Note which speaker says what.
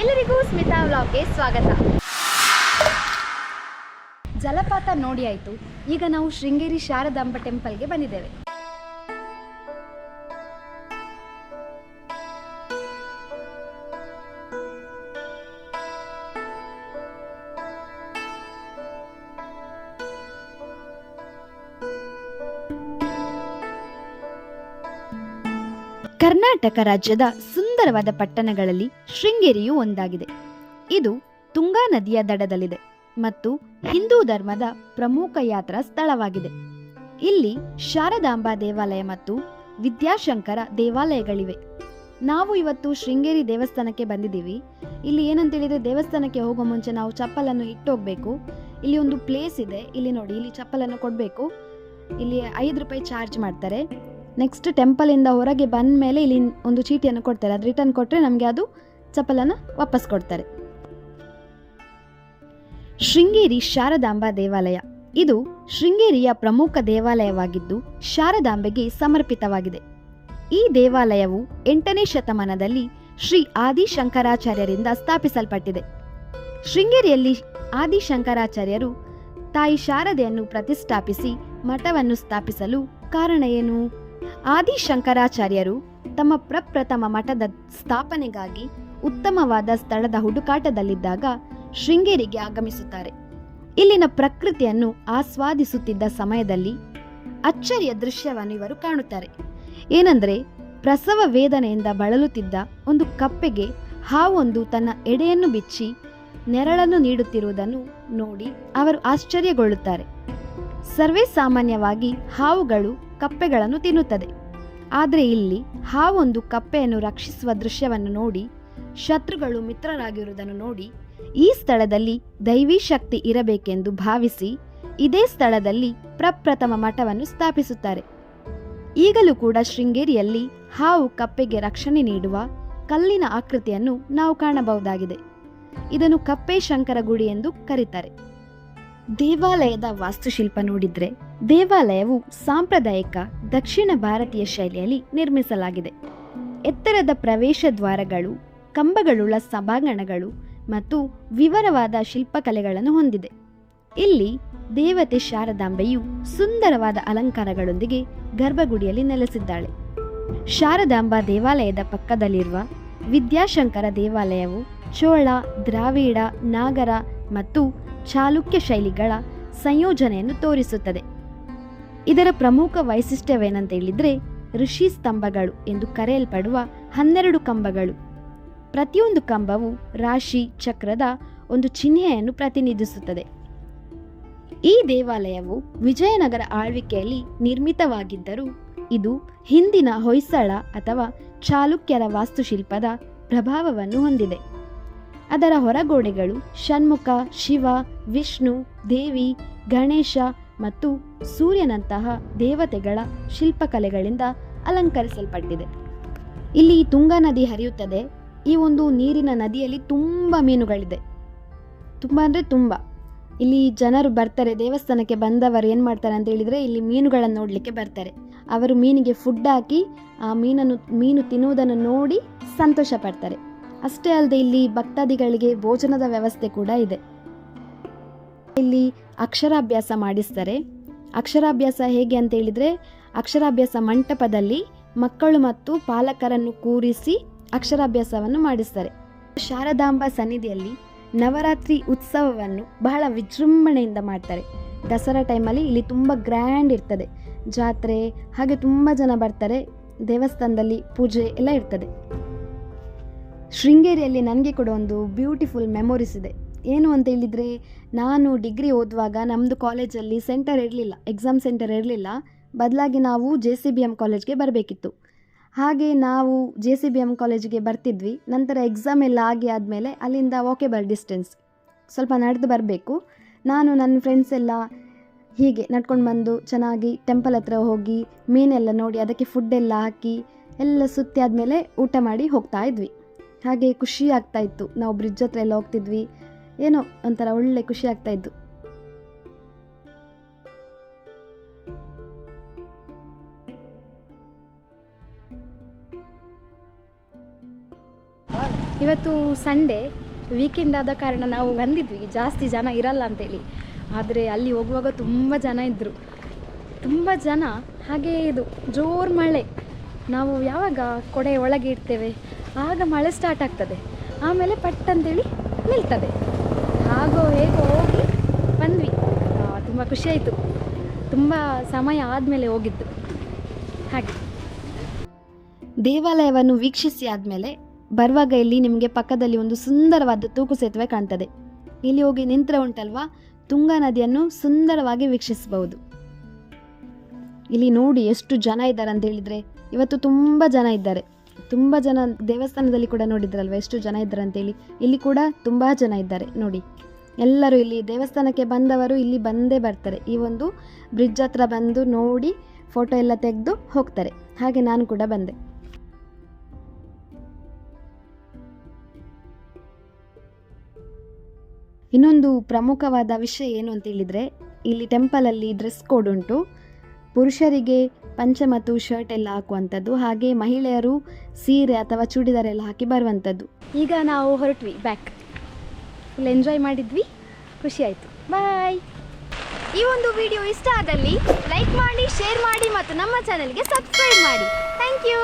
Speaker 1: ಎಲ್ಲರಿಗೂ ಸ್ಮಿತಾ ವ್ಲಾಗ್ಗೆ ಸ್ವಾಗತ. ಜಲಪಾತ ನೋಡಿ ಆಯಿತು. ಈಗ ನಾವು ಶೃಂಗೇರಿ ಶಾರದಾಂಬ ಟೆಂಪಲ್ಗೆ ಬಂದಿದ್ದೇವೆ. ಕರ್ನಾಟಕ ರಾಜ್ಯದ ಸುಂದರವಾದ ಪಟ್ಟಣಗಳಲ್ಲಿ ಶೃಂಗೇರಿಯೂ ಒಂದಾಗಿದೆ. ಇದು ತುಂಗಾ ನದಿಯ ದಡದಲ್ಲಿದೆ ಮತ್ತು ಹಿಂದೂ ಧರ್ಮದ ಪ್ರಮುಖ ಯಾತ್ರಾ ಸ್ಥಳವಾಗಿದೆ. ಇಲ್ಲಿ ಶಾರದಾಂಬ ದೇವಾಲಯ ಮತ್ತು ವಿದ್ಯಾಶಂಕರ ದೇವಾಲಯಗಳಿವೆ. ನಾವು ಇವತ್ತು ಶೃಂಗೇರಿ ದೇವಸ್ಥಾನಕ್ಕೆ ಬಂದಿದ್ದೀವಿ. ಇಲ್ಲಿ ಏನಂತೇಳಿದರೆ, ದೇವಸ್ಥಾನಕ್ಕೆ ಹೋಗೋ ಮುಂಚೆ ನಾವು ಚಪ್ಪಲನ್ನು ಇಟ್ಟೋಗ್ಬೇಕು. ಇಲ್ಲಿ ಒಂದು ಪ್ಲೇಸ್ ಇದೆ, ಇಲ್ಲಿ ನೋಡಿ, ಇಲ್ಲಿ ಚಪ್ಪಲನ್ನು ಕೊಡಬೇಕು. ಇಲ್ಲಿ 5 ರೂಪಾಯಿ ಚಾರ್ಜ್ ಮಾಡ್ತಾರೆ. ನೆಕ್ಸ್ಟ್ ಟೆಂಪಲಿಂದ ಹೊರಗೆ ಬಂದ ಮೇಲೆ ಇಲ್ಲಿ ಒಂದು ಚೀಟಿಯನ್ನು ಕೊಡ್ತಾರೆ. ಅದು ರಿಟರ್ನ್ ಕೊಟ್ಟರೆ ನಮಗೆ ಅದು ಚಪ್ಪಲನ್ನು ವಾಪಸ್ ಕೊಡ್ತಾರೆ. ಶೃಂಗೇರಿ ಶಾರದಾಂಬ ದೇವಾಲಯ ಇದು ಶೃಂಗೇರಿಯ ಪ್ರಮುಖ ದೇವಾಲಯವಾಗಿದ್ದು ಶಾರದಾಂಬೆಗೆ ಸಮರ್ಪಿತವಾಗಿದೆ. ಈ ದೇವಾಲಯವು 8ನೇ ಶತಮಾನದಲ್ಲಿ ಶ್ರೀ ಆದಿಶಂಕರಾಚಾರ್ಯರಿಂದ ಸ್ಥಾಪಿಸಲ್ಪಟ್ಟಿದೆ. ಶೃಂಗೇರಿಯಲ್ಲಿ ಆದಿಶಂಕರಾಚಾರ್ಯರು ತಾಯಿ ಶಾರದೆಯನ್ನು ಪ್ರತಿಷ್ಠಾಪಿಸಿ ಮಠವನ್ನು ಸ್ಥಾಪಿಸಲು ಕಾರಣ ಏನು? ಆದಿಶಂಕರಾಚಾರ್ಯರು ತಮ್ಮ ಪ್ರಪ್ರಥಮ ಮಠದ ಸ್ಥಾಪನೆಗಾಗಿ ಉತ್ತಮವಾದ ಸ್ಥಳದ ಹುಡುಕಾಟದಲ್ಲಿದ್ದಾಗ ಶೃಂಗೇರಿಗೆ ಆಗಮಿಸುತ್ತಾರೆ. ಇಲ್ಲಿನ ಪ್ರಕೃತಿಯನ್ನು ಆಸ್ವಾದಿಸುತ್ತಿದ್ದ ಸಮಯದಲ್ಲಿ ಅಚ್ಚರಿಯ ದೃಶ್ಯವನ್ನು ಇವರು ಕಾಣುತ್ತಾರೆ. ಏನಂದ್ರೆ, ಪ್ರಸವ ವೇದನೆಯಿಂದ ಬಳಲುತ್ತಿದ್ದ ಒಂದು ಕಪ್ಪೆಗೆ ಹಾವೊಂದು ತನ್ನ ಎಡೆಯನ್ನು ಬಿಚ್ಚಿ ನೆರಳನ್ನು ನೀಡುತ್ತಿರುವುದನ್ನು ನೋಡಿ ಅವರು ಆಶ್ಚರ್ಯಗೊಳ್ಳುತ್ತಾರೆ. ಸರ್ವೇ ಸಾಮಾನ್ಯವಾಗಿ ಹಾವುಗಳು ಕಪ್ಪೆಗಳನ್ನು ತಿನ್ನುತ್ತದೆ. ಆದರೆ ಇಲ್ಲಿ ಹಾವೊಂದು ಕಪ್ಪೆಯನ್ನು ರಕ್ಷಿಸುವ ದೃಶ್ಯವನ್ನು ನೋಡಿ ಶತ್ರುಗಳು ಮಿತ್ರರಾಗಿರುವುದನ್ನು ನೋಡಿ ಈ ಸ್ಥಳದಲ್ಲಿ ದೈವಿ ಶಕ್ತಿ ಇರಬೇಕೆಂದು ಭಾವಿಸಿ ಇದೇ ಸ್ಥಳದಲ್ಲಿ ಪ್ರಪ್ರಥಮ ಮಠವನ್ನು ಸ್ಥಾಪಿಸುತ್ತಾರೆ. ಈಗಲೂ ಕೂಡ ಶೃಂಗೇರಿಯಲ್ಲಿ ಹಾವು ಕಪ್ಪೆಗೆ ರಕ್ಷಣೆ ನೀಡುವ ಕಲ್ಲಿನ ಆಕೃತಿಯನ್ನು ನಾವು ಕಾಣಬಹುದಾಗಿದೆ. ಇದನ್ನು ಕಪ್ಪೆ ಶಂಕರ ಗುಡಿ ಎಂದು ಕರೀತಾರೆ. ದೇವಾಲಯದ ವಾಸ್ತುಶಿಲ್ಪ ನೋಡಿದ್ರೆ, ದೇವಾಲಯವು ಸಾಂಪ್ರದಾಯಿಕ ದಕ್ಷಿಣ ಭಾರತೀಯ ಶೈಲಿಯಲ್ಲಿ ನಿರ್ಮಿಸಲಾಗಿದೆ. ಎತ್ತರದ ಪ್ರವೇಶ ದ್ವಾರಗಳು, ಕಂಬಗಳುಳ್ಳ ಸಭಾಂಗಣಗಳು ಮತ್ತು ವಿವರವಾದ ಶಿಲ್ಪಕಲೆಗಳನ್ನು ಹೊಂದಿದೆ. ಇಲ್ಲಿ ದೇವತೆ ಶಾರದಾಂಬೆಯು ಸುಂದರವಾದ ಅಲಂಕಾರಗಳೊಂದಿಗೆ ಗರ್ಭಗುಡಿಯಲ್ಲಿ ನೆಲೆಸಿದ್ದಾಳೆ. ಶಾರದಾಂಬಾ ದೇವಾಲಯದ ಪಕ್ಕದಲ್ಲಿರುವ ವಿದ್ಯಾಶಂಕರ ದೇವಾಲಯವು ಚೋಳ, ದ್ರಾವಿಡ, ನಾಗರ ಮತ್ತು ಚಾಲುಕ್ಯ ಶೈಲಿಗಳ ಸಂಯೋಜನೆಯನ್ನು ತೋರಿಸುತ್ತದೆ. ಇದರ ಪ್ರಮುಖ ವೈಶಿಷ್ಟ್ಯವೇನಂತ ಹೇಳಿದ್ರೆ, ಋಷಿ ಸ್ತಂಭಗಳು ಎಂದು ಕರೆಯಲ್ಪಡುವ 12 ಕಂಬಗಳು. ಪ್ರತಿಯೊಂದು ಕಂಬವು ರಾಶಿ ಚಕ್ರದ ಒಂದು ಚಿಹ್ನೆಯನ್ನು ಪ್ರತಿನಿಧಿಸುತ್ತದೆ. ಈ ದೇವಾಲಯವು ವಿಜಯನಗರ ಆಳ್ವಿಕೆಯಲ್ಲಿ ನಿರ್ಮಿತವಾಗಿದ್ದರೂ ಇದು ಹಿಂದಿನ ಹೊಯ್ಸಳ ಅಥವಾ ಚಾಲುಕ್ಯರ ವಾಸ್ತುಶಿಲ್ಪದ ಪ್ರಭಾವವನ್ನು ಹೊಂದಿದೆ. ಅದರ ಹೊರಗೋಡೆಗಳು ಷಣ್ಮುಖ, ಶಿವ, ವಿಷ್ಣು, ದೇವಿ, ಗಣೇಶ ಮತ್ತು ಸೂರ್ಯನಂತಹ ದೇವತೆಗಳ ಶಿಲ್ಪಕಲೆಗಳಿಂದ ಅಲಂಕರಿಸಲ್ಪಟ್ಟಿದೆ. ಇಲ್ಲಿ ತುಂಗಾ ನದಿ ಹರಿಯುತ್ತದೆ. ಈ ಒಂದು ನೀರಿನ ನದಿಯಲ್ಲಿ ತುಂಬ ಮೀನುಗಳಿದೆ. ತುಂಬ ಅಂದರೆ ತುಂಬ. ಇಲ್ಲಿ ಜನರು ಬರ್ತಾರೆ, ದೇವಸ್ಥಾನಕ್ಕೆ ಬಂದವರು ಏನು ಮಾಡ್ತಾರೆ ಅಂತ ಹೇಳಿದರೆ, ಇಲ್ಲಿ ಮೀನುಗಳನ್ನು ನೋಡಲಿಕ್ಕೆ ಬರ್ತಾರೆ. ಅವರು ಮೀನಿಗೆ ಫುಡ್ ಹಾಕಿ ಆ ಮೀನು ತಿನ್ನುವುದನ್ನು ನೋಡಿ ಸಂತೋಷ ಪಡ್ತಾರೆ. ಅಷ್ಟೇ ಅಲ್ಲದೆ ಇಲ್ಲಿ ಭಕ್ತಾದಿಗಳಿಗೆ ಭೋಜನದ ವ್ಯವಸ್ಥೆ ಕೂಡ ಇದೆ. ಇಲ್ಲಿ ಅಕ್ಷರಾಭ್ಯಾಸ ಮಾಡಿಸ್ತಾರೆ. ಅಕ್ಷರಾಭ್ಯಾಸ ಹೇಗೆ ಅಂತ ಹೇಳಿದರೆ, ಅಕ್ಷರಾಭ್ಯಾಸ ಮಂಟಪದಲ್ಲಿ ಮಕ್ಕಳು ಮತ್ತು ಪಾಲಕರನ್ನು ಕೂರಿಸಿ ಅಕ್ಷರಾಭ್ಯಾಸವನ್ನು ಮಾಡಿಸ್ತಾರೆ. ಶಾರದಾಂಬಾ ಸನ್ನಿಧಿಯಲ್ಲಿ ನವರಾತ್ರಿ ಉತ್ಸವವನ್ನು ಬಹಳ ವಿಜೃಂಭಣೆಯಿಂದ ಮಾಡ್ತಾರೆ. ದಸರಾ ಟೈಮಲ್ಲಿ ಇಲ್ಲಿ ತುಂಬ ಗ್ರ್ಯಾಂಡ್ ಇರ್ತದೆ, ಜಾತ್ರೆ, ಹಾಗೆ ತುಂಬ ಜನ ಬರ್ತಾರೆ. ದೇವಸ್ಥಾನದಲ್ಲಿ ಪೂಜೆ ಎಲ್ಲ ಇರ್ತದೆ. ಶೃಂಗೇರಿಯಲ್ಲಿ ನನಗೆ ಕೂಡ ಒಂದು ಬ್ಯೂಟಿಫುಲ್ ಮೆಮೊರೀಸ್ ಇದೆ. ಏನು ಅಂತ ಹೇಳಿದರೆ, ನಾನು ಡಿಗ್ರಿ ಓದುವಾಗ ನಮ್ಮದು ಕಾಲೇಜಲ್ಲಿ ಸೆಂಟರ್ ಇರಲಿಲ್ಲ, ಎಕ್ಸಾಮ್ ಸೆಂಟರ್ ಇರಲಿಲ್ಲ. ಬದಲಾಗಿ ನಾವು JCBM ಕಾಲೇಜ್ಗೆ ಬರಬೇಕಿತ್ತು. ಹಾಗೆ ನಾವು JCBM ಕಾಲೇಜಿಗೆ ಬರ್ತಿದ್ವಿ. ನಂತರ ಎಕ್ಸಾಮ್ ಎಲ್ಲ ಆದಮೇಲೆ ಅಲ್ಲಿಂದ ವಾಕೇಬಲ್ ಡಿಸ್ಟೆನ್ಸ್, ಸ್ವಲ್ಪ ನಡೆದು ಬರಬೇಕು. ನಾನು ನನ್ನ ಫ್ರೆಂಡ್ಸ್ ಎಲ್ಲ ಹೀಗೆ ನಡ್ಕೊಂಡು ಬಂದು ಚೆನ್ನಾಗಿ ಟೆಂಪಲ್ ಹತ್ರ ಹೋಗಿ ಮೀನೆಲ್ಲ ನೋಡಿ ಅದಕ್ಕೆ ಫುಡ್ಡೆಲ್ಲ ಹಾಕಿ ಎಲ್ಲ ಸುತ್ತಿ ಆದಮೇಲೆ ಊಟ ಮಾಡಿ ಹೋಗ್ತಾ ಇದ್ವಿ. ಹಾಗೆ ಖುಷಿ ಆಗ್ತಾಯಿತ್ತು. ನಾವು ಬ್ರಿಡ್ಜ್ ಹತ್ರ ಎಲ್ಲ ಹೋಗ್ತಿದ್ವಿ. ಏನೋ ಒಂಥರ ಒಳ್ಳೆ ಖುಷಿ ಆಗ್ತಾಯಿತ್ತು.
Speaker 2: ಇವತ್ತು ಸಂಡೇ ವೀಕೆಂಡ್ ಆದ ಕಾರಣ ನಾವು ಬಂದಿದ್ವಿ, ಜಾಸ್ತಿ ಜನ ಇರಲ್ಲ ಅಂತೇಳಿ. ಆದರೆ ಅಲ್ಲಿ ಹೋಗುವಾಗ ತುಂಬ ಜನ ಇದ್ದರು, ತುಂಬ ಜನ. ಹಾಗೆ ಇದು ಜೋರು ಮಳೆ. ನಾವು ಯಾವಾಗ ಕೊಡೆ ಒಳಗೆ ಇಡ್ತೇವೆ ಆಗ ಮಳೆ ಸ್ಟಾರ್ಟ್ ಆಗ್ತದೆ, ಆಮೇಲೆ ಪಟ್ ಅಂತೇಳಿ ನಿಲ್ತದೆ. ಹಾಗೋ ಹೇಗೋ ಹೋಗಿ ಬಂದ್ವಿ. ತುಂಬ ಖುಷಿಯಾಯಿತು, ತುಂಬ ಸಮಯ ಆದಮೇಲೆ ಹೋಗಿದ್ದು. ಹಾಗೆ
Speaker 1: ದೇವಾಲಯವನ್ನು ವೀಕ್ಷಿಸಿ ಆದಮೇಲೆ ಬರುವಾಗ ಇಲ್ಲಿ ನಿಮಗೆ ಪಕ್ಕದಲ್ಲಿ ಒಂದು ಸುಂದರವಾದ ತೂಕು ಸೇತುವೆ ಕಾಣ್ತದೆ. ಇಲ್ಲಿ ಹೋಗಿ ನಿಂತರೆ ಉಂಟಲ್ವಾ, ತುಂಗಾ ನದಿಯನ್ನು ಸುಂದರವಾಗಿ ವೀಕ್ಷಿಸಬಹುದು. ಇಲ್ಲಿ ನೋಡಿ ಎಷ್ಟು ಜನ ಇದ್ದಾರೆ ಅಂತ ಹೇಳಿದರೆ, ಇವತ್ತು ತುಂಬ ಜನ ಇದ್ದಾರೆ. ತುಂಬ ಜನ ದೇವಸ್ಥಾನದಲ್ಲಿ ಕೂಡ ನೋಡಿದ್ರಲ್ವ ಎಷ್ಟು ಜನ ಇದ್ದಾರೆ ಅಂತೇಳಿ. ಇಲ್ಲಿ ಕೂಡ ತುಂಬ ಜನ ಇದ್ದಾರೆ ನೋಡಿ. ಎಲ್ಲರೂ ಇಲ್ಲಿ ದೇವಸ್ಥಾನಕ್ಕೆ ಬಂದವರು ಇಲ್ಲಿ ಬಂದೇ ಬರ್ತಾರೆ. ಈ ಒಂದು ಬ್ರಿಡ್ಜ್ ಹತ್ರ ಬಂದು ನೋಡಿ ಫೋಟೋ ಎಲ್ಲ ತೆಗೆದು ಹೋಗ್ತಾರೆ. ಹಾಗೆ ನಾನು ಕೂಡ ಬಂದೆ. ಇನ್ನೊಂದು ಪ್ರಮುಖವಾದ ವಿಷಯ ಏನು ಅಂತ ಹೇಳಿದರೆ, ಇಲ್ಲಿ ಟೆಂಪಲಲ್ಲಿ ಡ್ರೆಸ್ ಕೋಡ್ ಉಂಟು. ಪುರುಷರಿಗೆ ಪಂಚೆ ಮತ್ತು ಶರ್ಟ್ ಎಲ್ಲ ಹಾಕುವಂಥದ್ದು, ಹಾಗೆ ಮಹಿಳೆಯರು ಸೀರೆ ಅಥವಾ ಚೂಡಿದಾರ್ ಎಲ್ಲ ಹಾಕಿ ಬರುವಂಥದ್ದು.
Speaker 2: ಈಗ ನಾವು ಹೊರಟ್ವಿ ಬ್ಯಾಕ್. ಫುಲ್ ಎಂಜಾಯ್ ಮಾಡಿದ್ವಿ, ಖುಷಿ ಆಯಿತು. ಬಾಯ್.
Speaker 1: ಈ ಒಂದು ವಿಡಿಯೋ ಇಷ್ಟ ಆದಲ್ಲಿ ಲೈಕ್ ಮಾಡಿ, ಶೇರ್ ಮಾಡಿ ಮತ್ತು ನಮ್ಮ ಚಾನೆಲ್ಗೆ ಸಬ್ಸ್ಕ್ರೈಬ್ ಮಾಡಿ. Thank you.